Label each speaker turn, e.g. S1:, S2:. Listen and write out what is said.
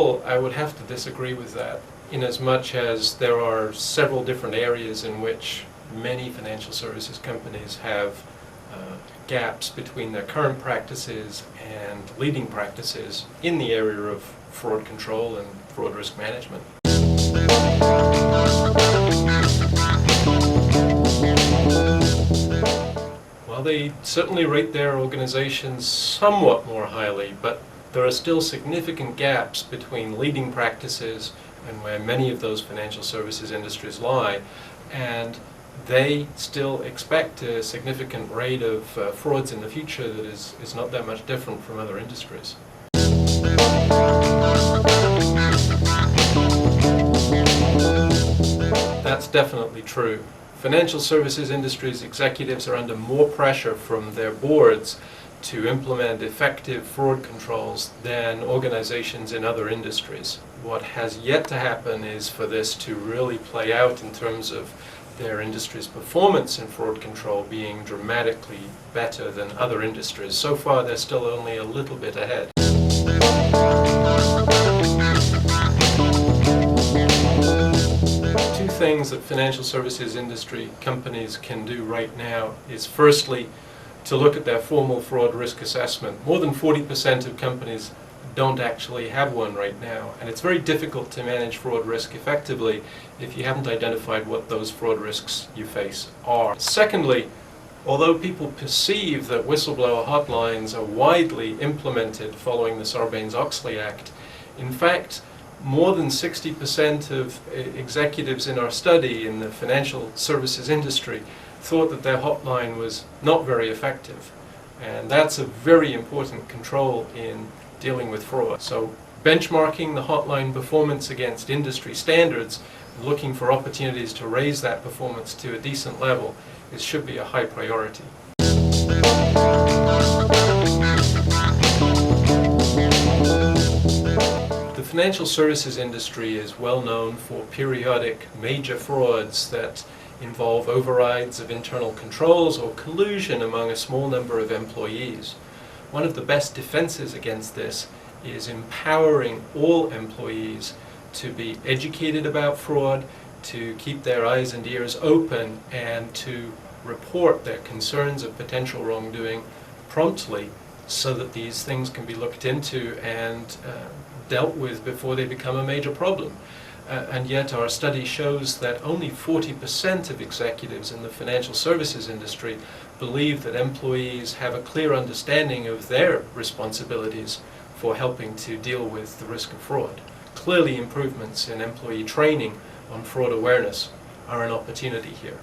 S1: whole, I would have to disagree with that, in as much as there are several different areas in which many financial services companies have gaps between their current practices and leading practices in the area of fraud control and fraud risk management. Well, they certainly rate their organizations somewhat more highly, but there are still significant gaps between leading practices and where many of those financial services industries lie, and they still expect a significant rate of frauds in the future that is not that much different from other industries. That's definitely true. Financial services industries executives are under more pressure from their boards to implement effective fraud controls than organizations in other industries. What has yet to happen is for this to really play out in terms of their industry's performance in fraud control being dramatically better than other industries. So far, they're still only a little bit ahead. Two things that financial services industry companies can do right now is firstly, to look at their formal fraud risk assessment. More than 40% of companies don't actually have one right now, and it's very difficult to manage fraud risk effectively if you haven't identified what those fraud risks you face are. Secondly, although people perceive that whistleblower hotlines are widely implemented following the Sarbanes-Oxley Act, in fact, more than 60% of executives in our study in the financial services industry thought that their hotline was not very effective. And that's a very important control in dealing with fraud. So benchmarking the hotline performance against industry standards, looking for opportunities to raise that performance to a decent level, should be a high priority. The financial services industry is well known for periodic major frauds that involve overrides of internal controls or collusion among a small number of employees. One of the best defenses against this is empowering all employees to be educated about fraud, to keep their eyes and ears open, and to report their concerns of potential wrongdoing promptly so that these things can be looked into and dealt with before they become a major problem. And yet our study shows that only 40% of executives in the financial services industry believe that employees have a clear understanding of their responsibilities for helping to deal with the risk of fraud. Clearly, improvements in employee training on fraud awareness are an opportunity here.